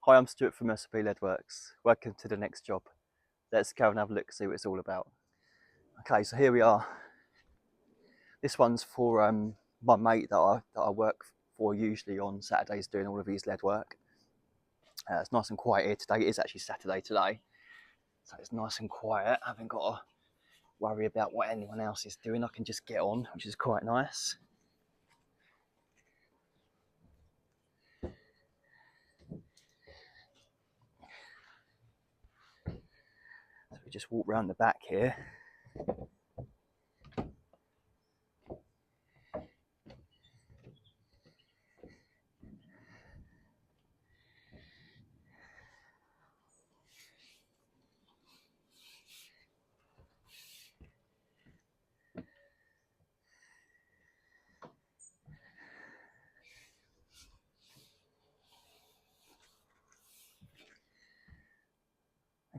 Hi, I'm Stuart from SB Leadworks. Welcome to the next job. Let's go and have a look, see what it's all about. Okay, so here we are. This one's for my mate that I work for usually on Saturdays doing all of his lead work. It's nice and quiet here today. It is actually Saturday today, so it's nice and quiet. I haven't got to worry about what anyone else is doing. I can just get on, which is quite nice. So we just walk around the back here.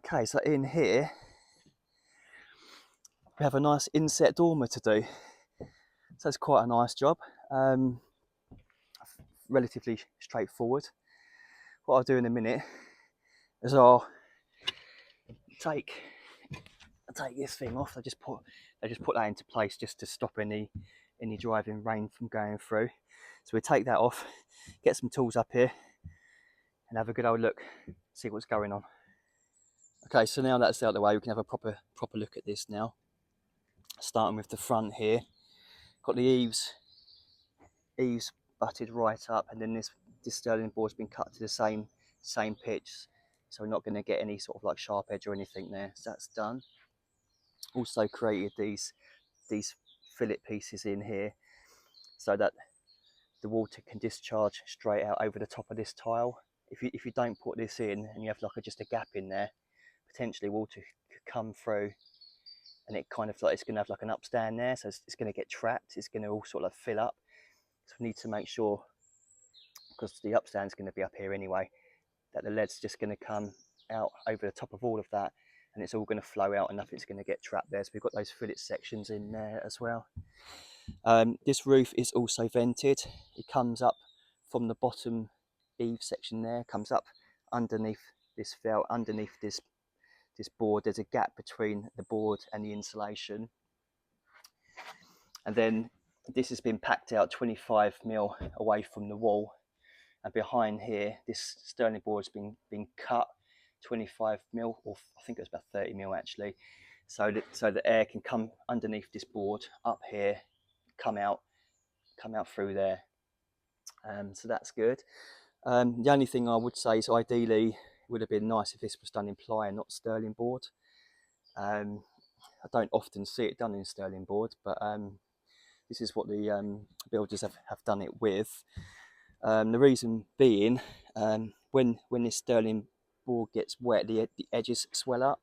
Okay, so in here we have a nice inset dormer to do. So it's quite a nice job. Relatively straightforward. What I'll do in a minute is I'll take this thing off. I just put that into place just to stop any driving rain from going through. So we take that off, get some tools up here, and have a good old look, see what's going on. Okay, so now that's out of the way, we can have a proper look at this now. Starting with the front here, got the eaves butted right up, and then this sterling board's been cut to the same pitch, so we're not going to get any sort of like sharp edge or anything there. So that's done. Also created these fillet pieces in here so that the water can discharge straight out over the top of this tile. If you don't put this in and you have like just a gap in there, potentially water could come through, and it kind of like, it's going to have like an upstand there, so it's going to get trapped. It's going to all sort of fill up. So we need to make sure, because the upstand's going to be up here anyway, that the lead's just going to come out over the top of all of that, and it's all going to flow out and nothing's going to get trapped there. So we've got those fillet sections in there as well. This roof is also vented. It comes up from the bottom eave section there, comes up underneath this felt, underneath this board. There's a gap between the board and the insulation, and then this has been packed out 25mm away from the wall, and behind here this sterling board has been cut 25mm, or I think it was about 30mm actually, so that air can come underneath this board up here, come out through there. So that's good. The only thing I would say is ideally it would have been nice if this was done in ply and not sterling board. I don't often see it done in sterling board, but this is what the builders have done it with. The reason being, when this sterling board gets wet, the edges swell up,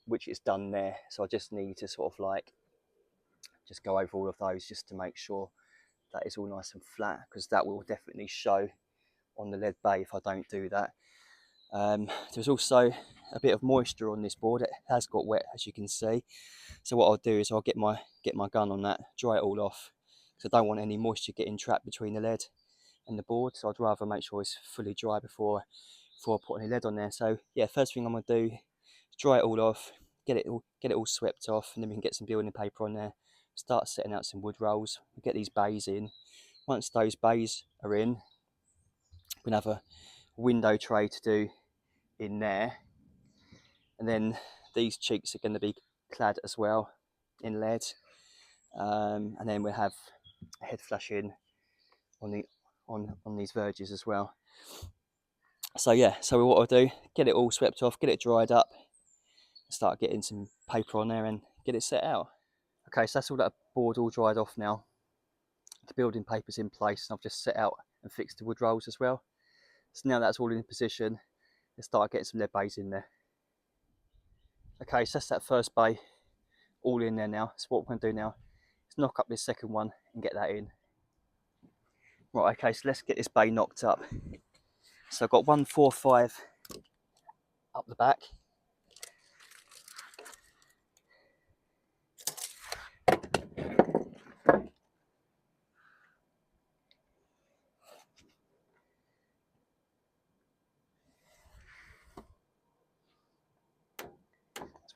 which is done there. So I just need to sort of like just go over all of those just to make sure that it's all nice and flat, because that will definitely show on the lead bay if I don't do that. There's also a bit of moisture on this board. It has got wet, as you can see. So what I'll do is I'll get my gun on that, dry it all off, because I don't want any moisture getting trapped between the lead and the board. So I'd rather make sure it's fully dry before I put any lead on there. So yeah, first thing I'm going to do is dry it all off, get it all swept off, and then we can get some building paper on there, start setting out some wood rolls. We'll get these bays in. Once those bays are in, we can have a window tray to do in there, and then these cheeks are going to be clad as well in lead, and then we'll have a head flashing on these verges as well. So yeah, so what I'll do, get it all swept off, get it dried up, start getting some paper on there and get it set out. Okay, so that's all that board all dried off now. The building paper's in place, and I've just set out and fixed the wood rolls as well. So now that's all in position, let's start getting some lead bays in there. Okay, so that's that first bay all in there now. So what we're going to do now is knock up this second one and get that in. Right, okay, so let's get this bay knocked up. So I've got 145 up the back.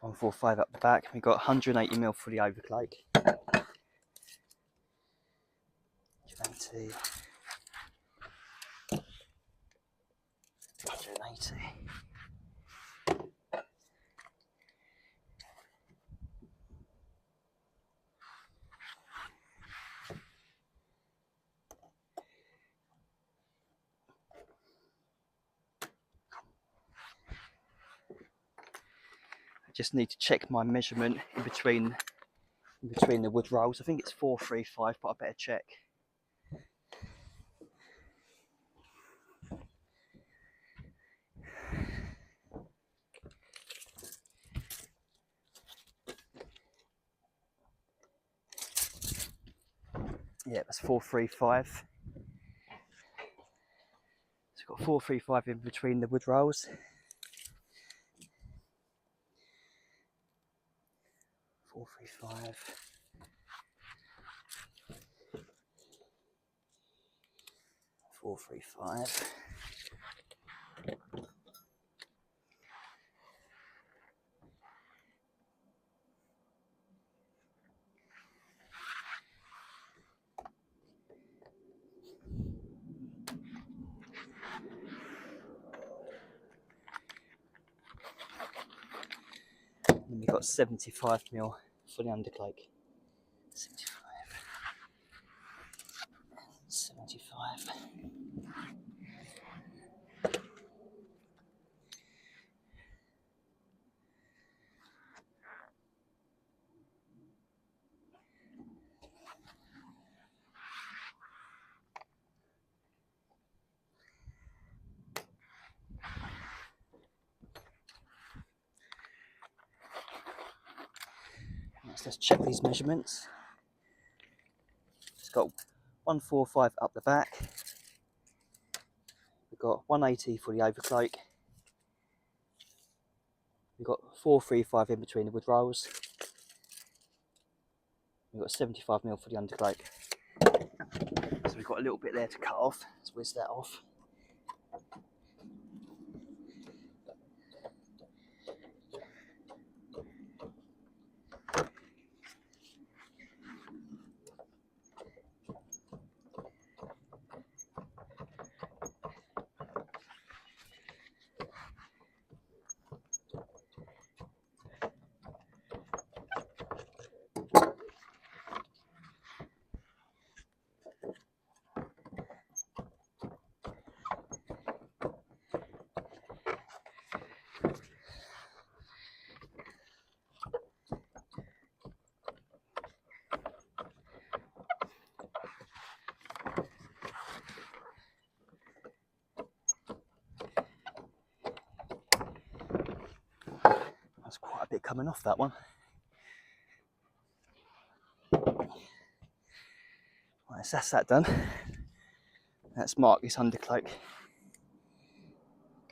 145 up the back. We've got 180mm for the overclake. 180. 180. I just need to check my measurement in between the wood rolls. I think it's 435, but I better check. Yeah, that's 435. So we've got 435 in between the wood rolls. 435. 435. And we've got 75mm for the underclake. 75. 75. Let's check these measurements. It's got 145 up the back. We've got 180 for the overcloak. We've got 435 in between the wood rolls. We've got 75mm for the undercloak. So we've got a little bit there to cut off. Let's whiz that off. That's quite a bit coming off that one. Right, so that's that done. Let's mark this undercloak. I'm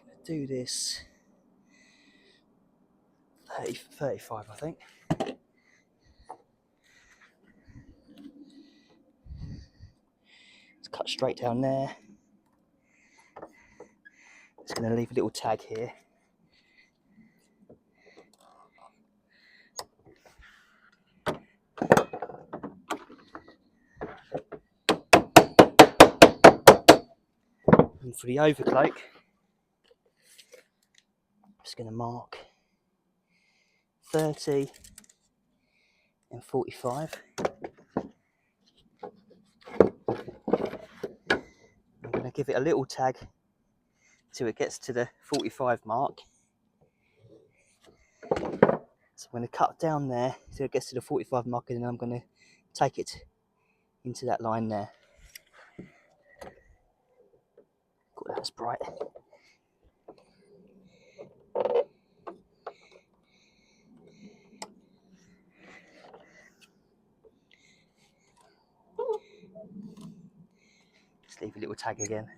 going to do this 35, I think. Let's cut straight down there. Just going to leave a little tag here. And for the overcloak, I'm just going to mark 30 and 45. I'm going to give it a little tag till it gets to the 45 mark. So I'm going to cut down there till it gets to the 45 mark, and then I'm going to take it into that line there. God, that's bright. Just leave a little tag again.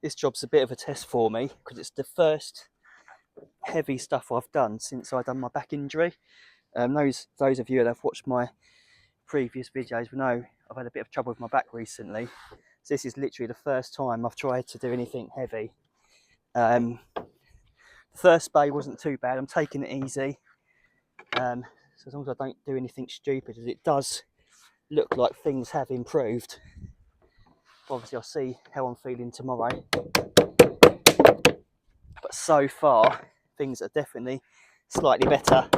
This job's a bit of a test for me because it's the first heavy stuff I've done since I done my back injury. Those of you that have watched my previous videos will know I've had a bit of trouble with my back recently. So this is literally the first time I've tried to do anything heavy. The first bay wasn't too bad. I'm taking it easy. So as long as I don't do anything stupid, as it does look like things have improved. Obviously I'll see how I'm feeling tomorrow. But so far, things are definitely slightly better.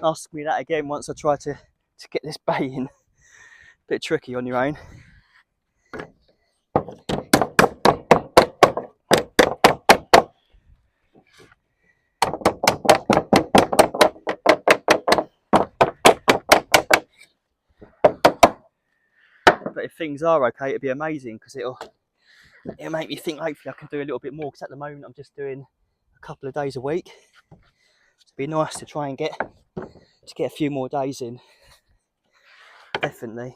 Ask me that again once I try to get this bay in. Bit tricky on your own. But if things are okay, it'd be amazing because it'll make me think hopefully I can do a little bit more, because at the moment I'm just doing a couple of days a week. It'd be nice to try and get a few more days in. Definitely.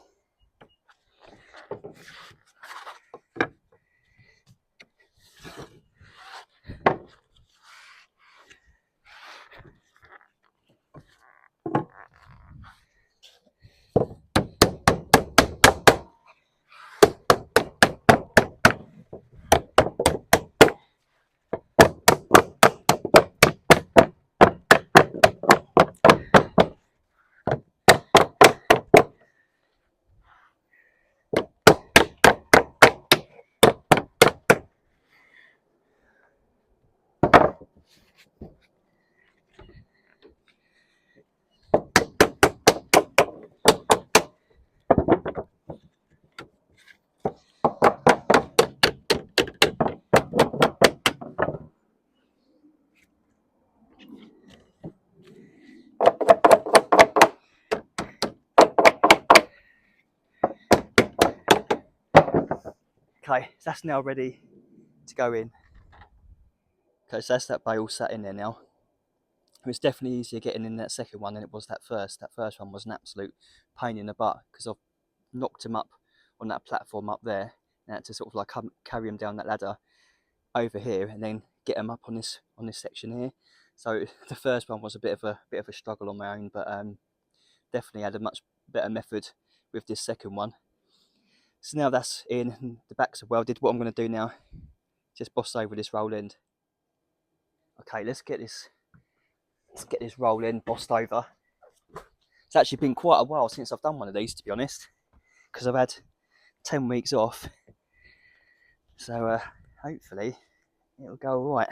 Okay, so that's now ready to go in. Okay, so that's that bay all sat in there now. It was definitely easier getting in that second one than it was that first. That first one was an absolute pain in the butt because I've knocked him up on that platform up there, and I had to sort of like carry him down that ladder over here and then get him up on this section here. So the first one was a bit of a struggle on my own, but definitely had a much better method with this second one. So now that's in, the backs are welded. What I'm going to do now, just boss over this roll end. Okay, let's get this roll end bossed over. It's actually been quite a while since I've done one of these, to be honest, because I've had 10 weeks off. So hopefully it'll go all right.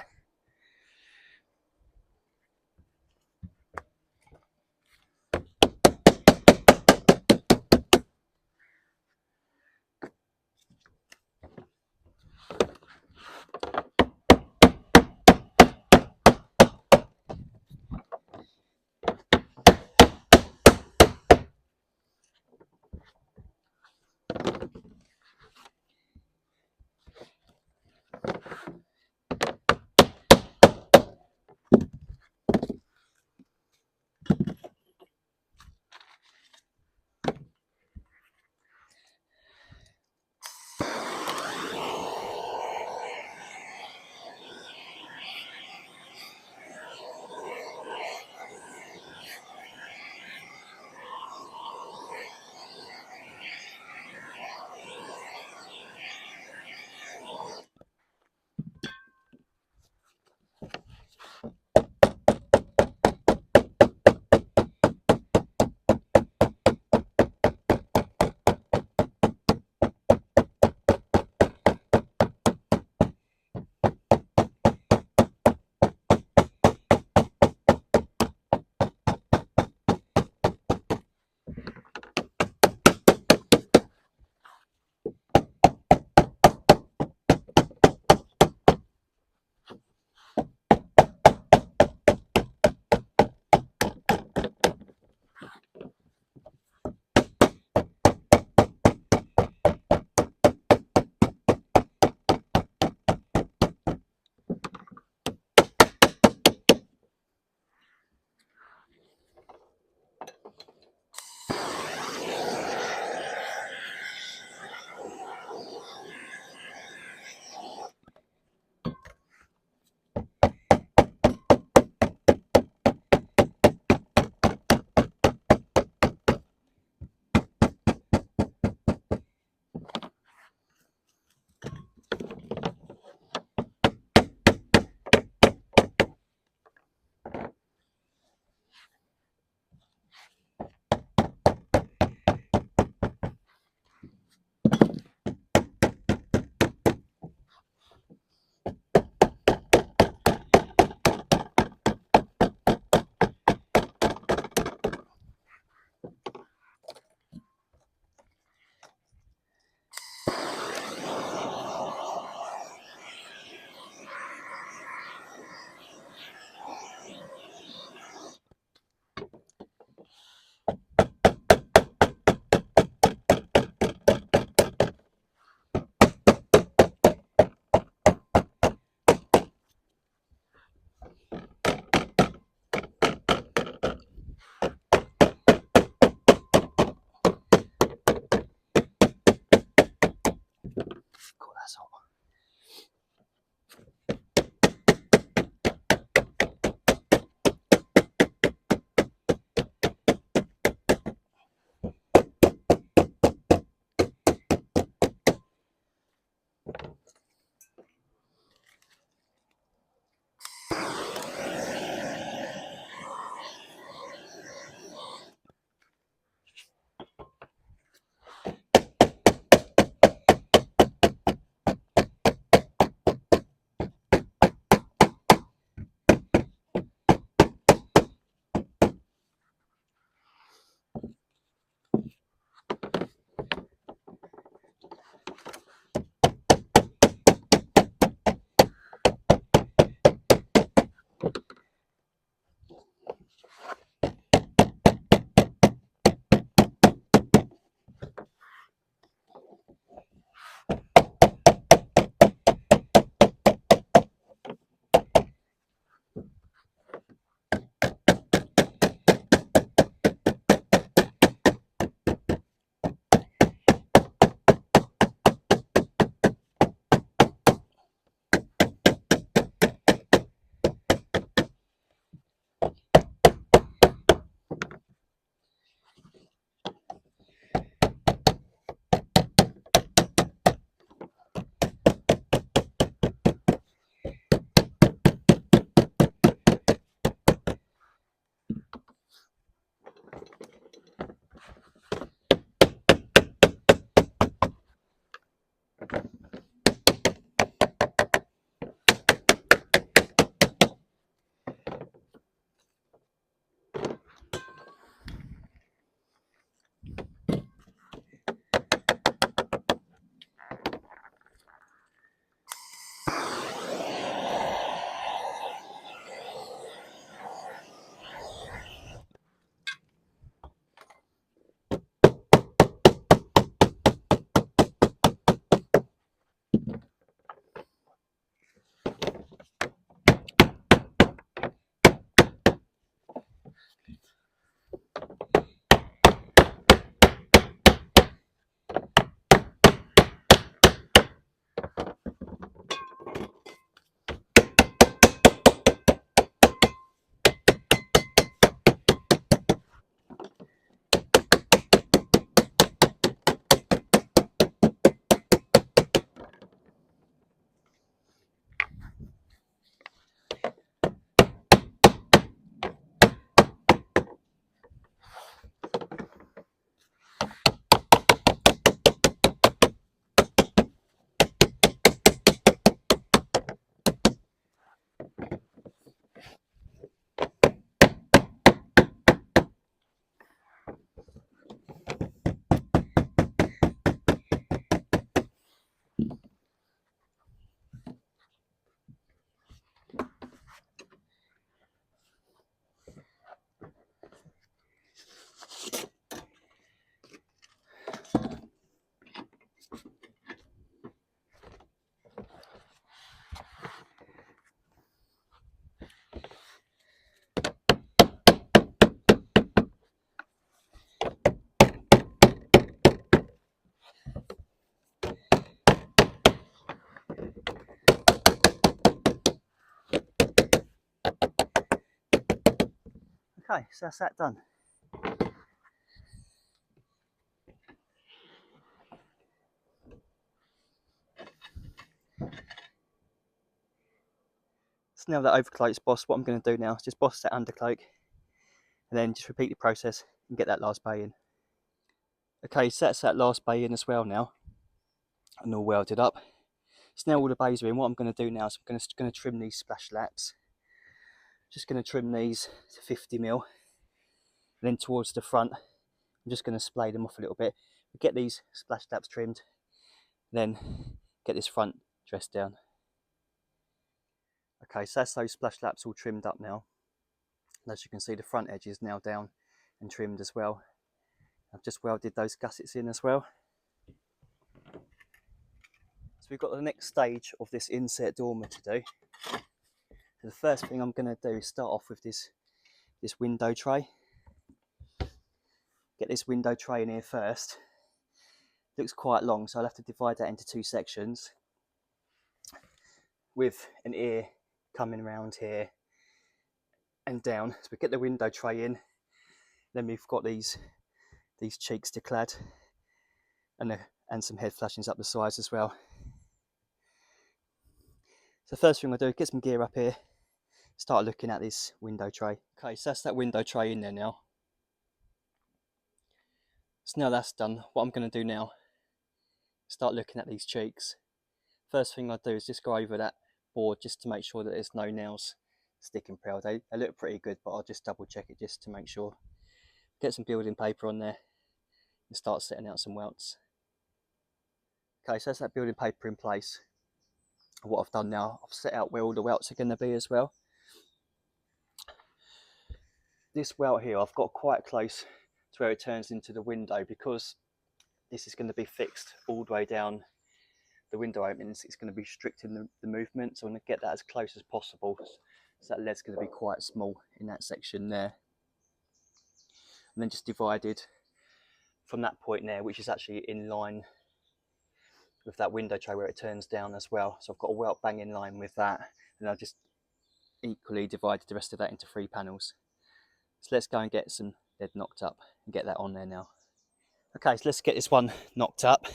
Okay, so that's that done. So now that overcloak's bossed, what I'm going to do now is just boss that undercloak and then just repeat the process and get that last bay in. Okay, so that's that last bay in as well now, and all welded up. So now all the bays are in, what I'm going to do now is I'm going to trim these splash laps. Just going to trim these to 50mm, and then towards the front I'm just going to splay them off a little bit. Get these splash laps trimmed, then get this front dressed down. Okay, so that's those splash laps all trimmed up now. And as you can see, the front edge is now down and trimmed as well. I've just welded those gussets in as well. So we've got the next stage of this inset dormer to do. So the first thing I'm going to do is start off with this window tray. Get this window tray in here first. Looks quite long, so I'll have to divide that into two sections with an ear coming around here and down. So we get the window tray in, then we've got these cheeks to clad and some head flashings up the sides as well. So the first thing I'll do is get some gear up here, start looking at this window tray. Okay, so that's that window tray in there now. So now that's done, what I'm going to do now is start looking at these cheeks. First thing I do is just go over that board just to make sure that there's no nails sticking proud. They look pretty good, but I'll just double check it just to make sure. Get some building paper on there and start setting out some welts. Okay, so that's that building paper in place. What I've done now, I've set out where all the welts are going to be as well. This welt here, I've got quite close to where it turns into the window, because this is going to be fixed all the way down the window openings. It's going to be restricting the movement, so I'm going to get that as close as possible. So that lead's going to be quite small in that section there. And then just divided from that point there, which is actually in line with that window tray where it turns down as well. So I've got a welt bang in line with that, and I've just equally divided the rest of that into 3 panels. So let's go and get some lead knocked up and get that on there now. Okay, so let's get this one knocked up.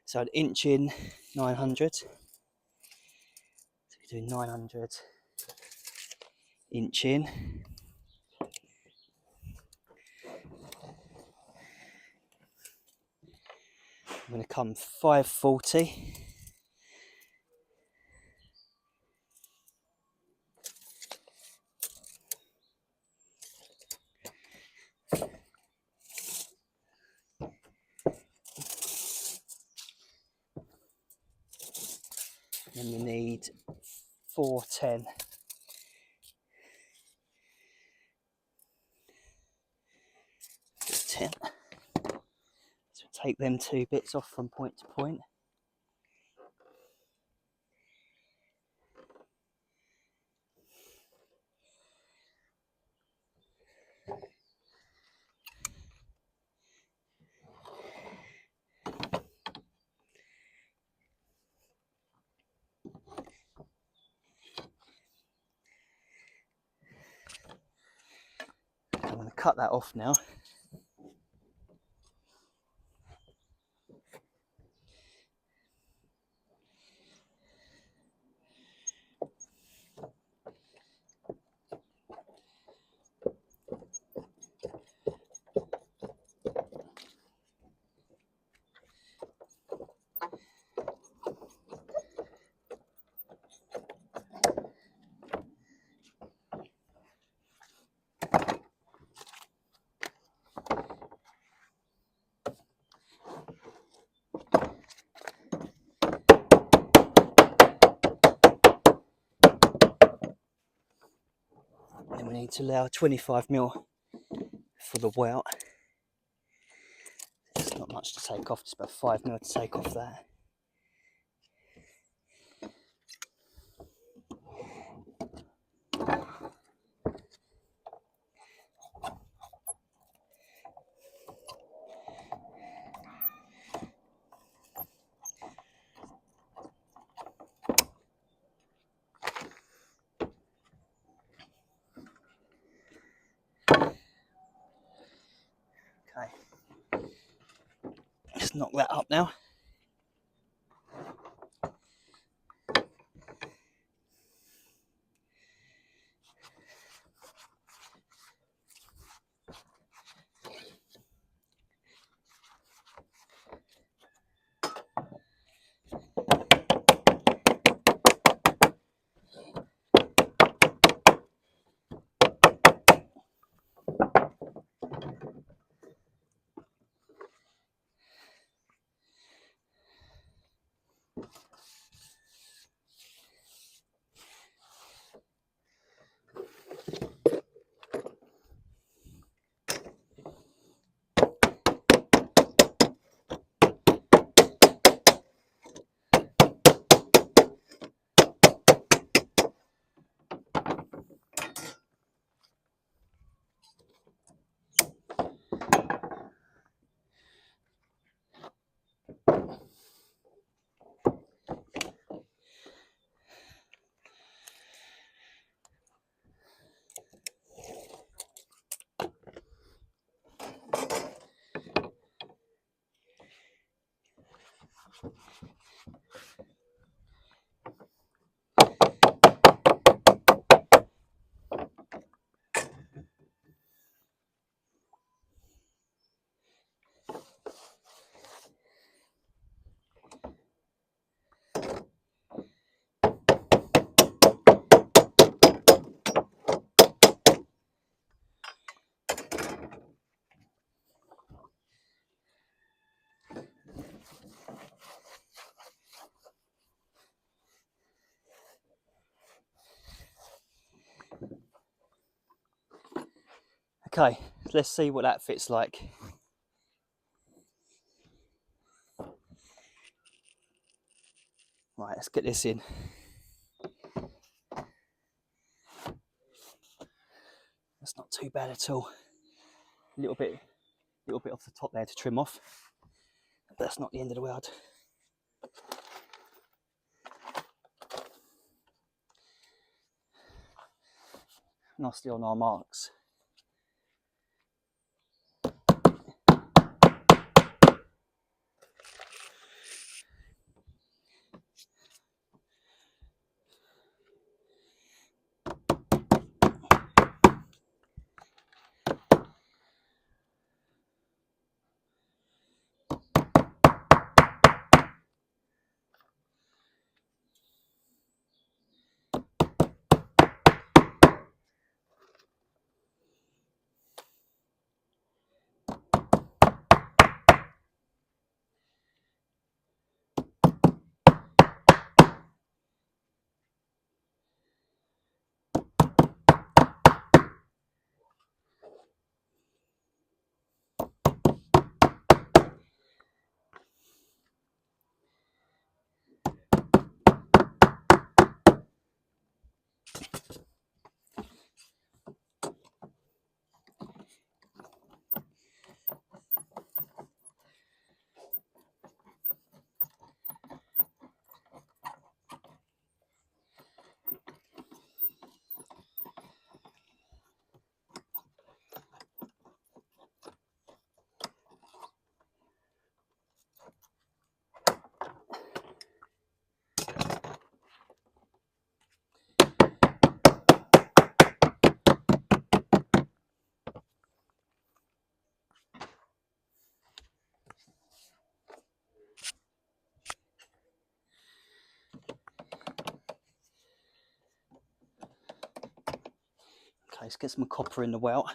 So an inch in 900. So we do 900 inch in. I'm going to come 540. Then we need 410. So take them 2 bits off from point to point. I'm going to cut that off now. Then we need to allow 25mm for the welt. There's not much to take off, just about 5mm to take off that. Let's knock that up now. Okay, let's see what that fits like. Right, let's get this in. That's not too bad at all. A little bit off the top there to trim off, but that's not the end of the world. Nicely on our marks. Okay, let's get some copper in the welt.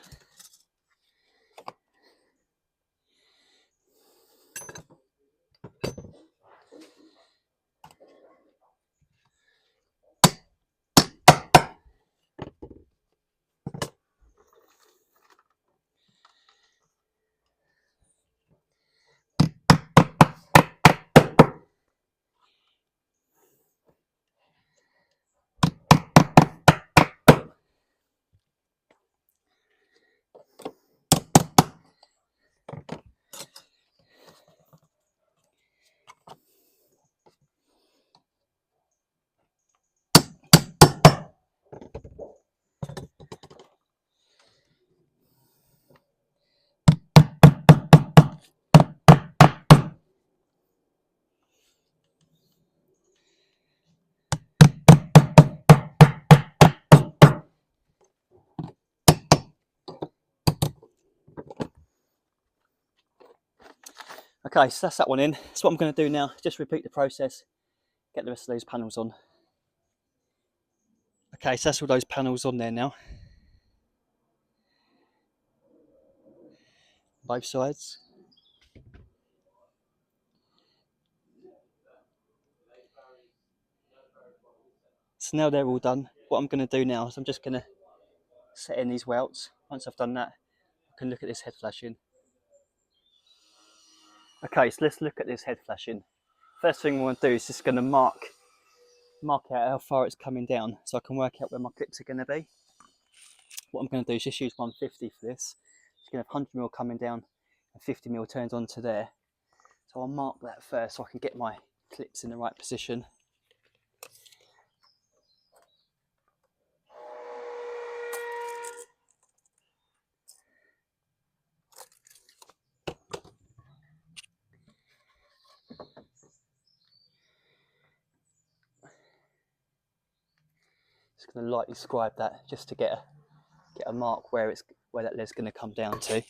Okay, so that's that one in. So what I'm going to do now, just repeat the process, get the rest of those panels on. Okay, so that's all those panels on there now. Both sides. So now they're all done. What I'm going to do now is I'm just going to set in these welts. Once I've done that, I can look at this head flashing. Okay, so let's look at this head flashing. First thing I want to do is just going to mark out how far it's coming down so I can work out where my clips are going to be. What I'm going to do is just use 150 for this. It's going to have 100mm coming down and 50mm turned onto there. So I'll mark that first so I can get my clips in the right position. Just going to lightly scribe that just to get a mark where that lead's going to come down to.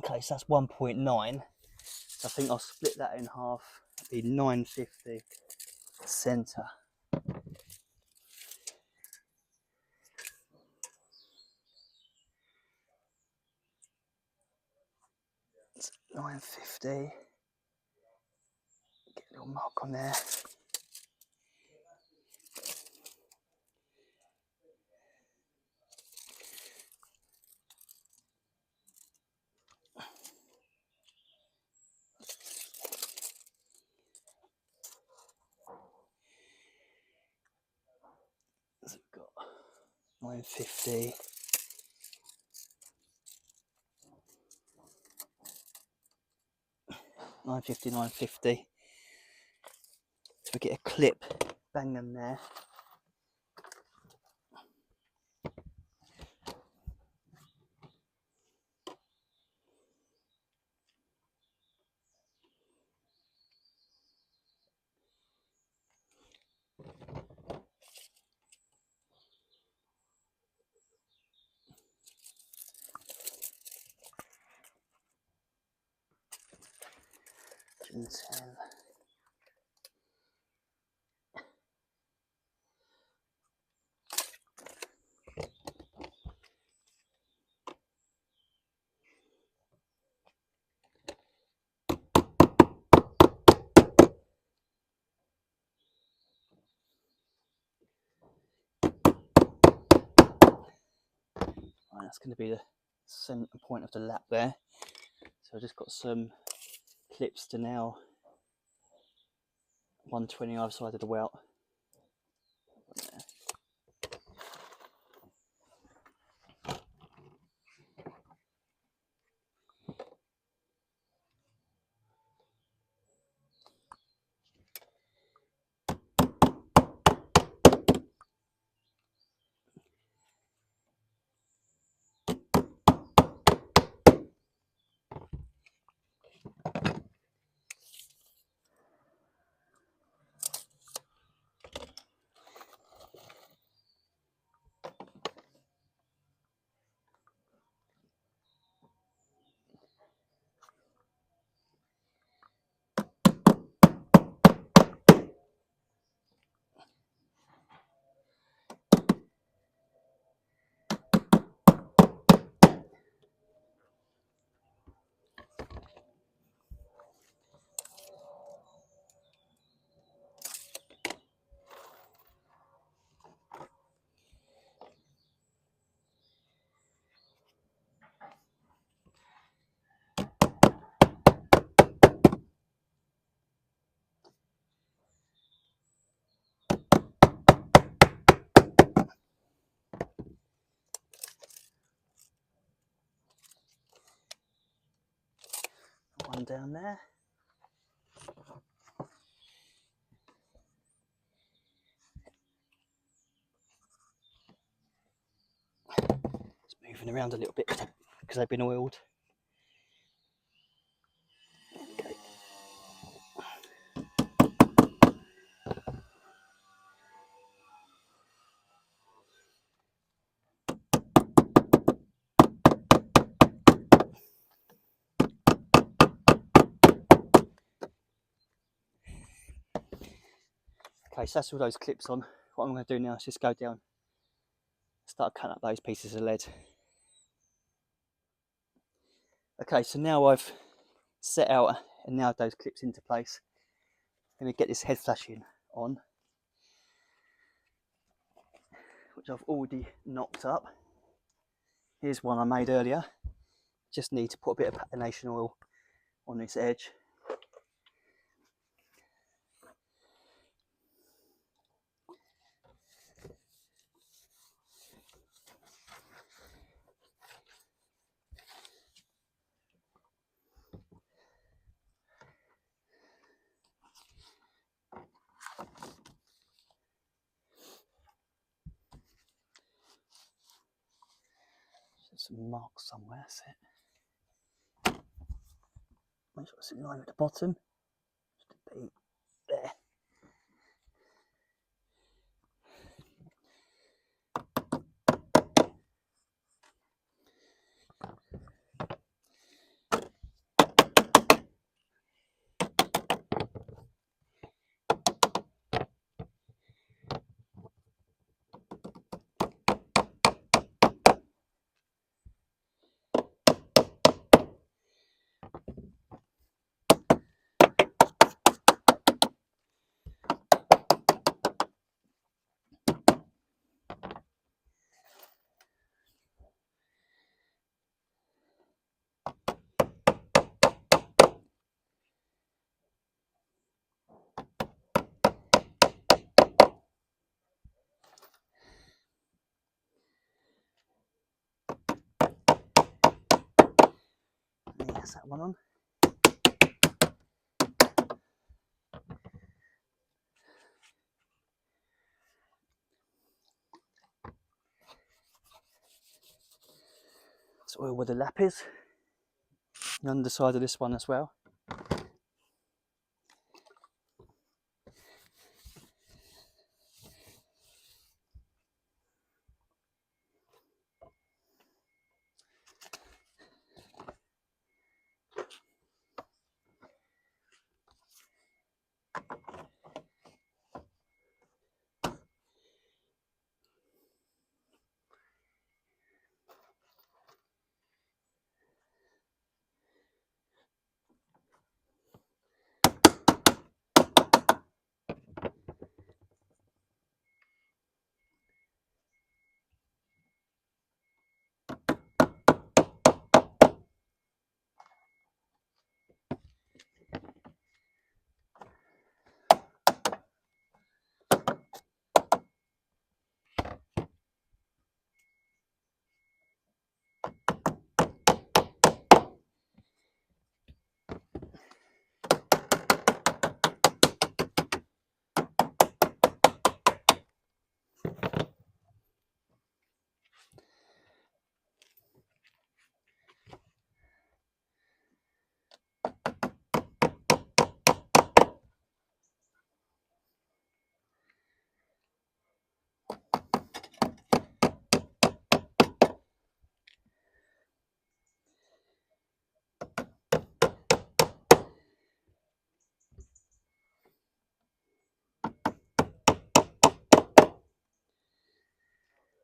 Okay, so that's 1.9. So I think I'll split that in half. It'll be 950 centre. 950. Get a little mark on there. So we've got 950. 950, 950. So we get a clip, bang them there. G10. Right, that's going to be the centre point of the lap there. So I've just got some clips to now 120 either side of the welt. one down there. It's moving around a little bit because they've been oiled. Okay. Okay, so that's all those clips on. What I'm going to do now is just go down, start cutting up those pieces of lead. Okay, so now I've set out and nailed those clips into place. I'm going to get this head flashing on, which I've already knocked up. Here's one I made earlier. Just need to put a bit of patination oil on this edge. Some marks somewhere, that's it. Make sure it's in line with the bottom. Just a bit there. That's that one on. Let's oil where the lap is. The underside of this one as well.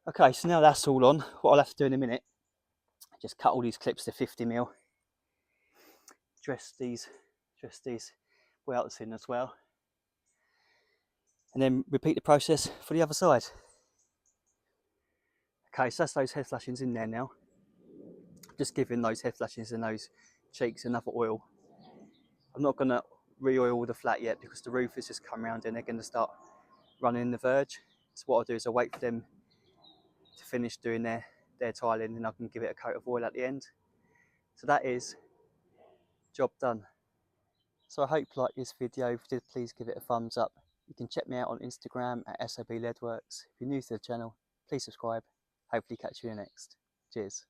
Okay, so now that's all on, what I'll have to do in a minute, just cut all these clips to 50mm, dress these welts in as well, and then repeat the process for the other side. Okay, so that's those head flashings in there now. Just giving those head flashings and those cheeks another oil. I'm not going to re-oil the flat yet because the roof has just come around and they're going to start running the verge. So what I'll do is I'll wait for them to finish doing their tiling and I can give it a coat of oil at the end. So that is job done. So I hope you liked this video. If you did, please give it a thumbs up. You can check me out on Instagram at SOB Leadworks. If you're new to the channel, please subscribe. Hopefully catch you in the next. Cheers.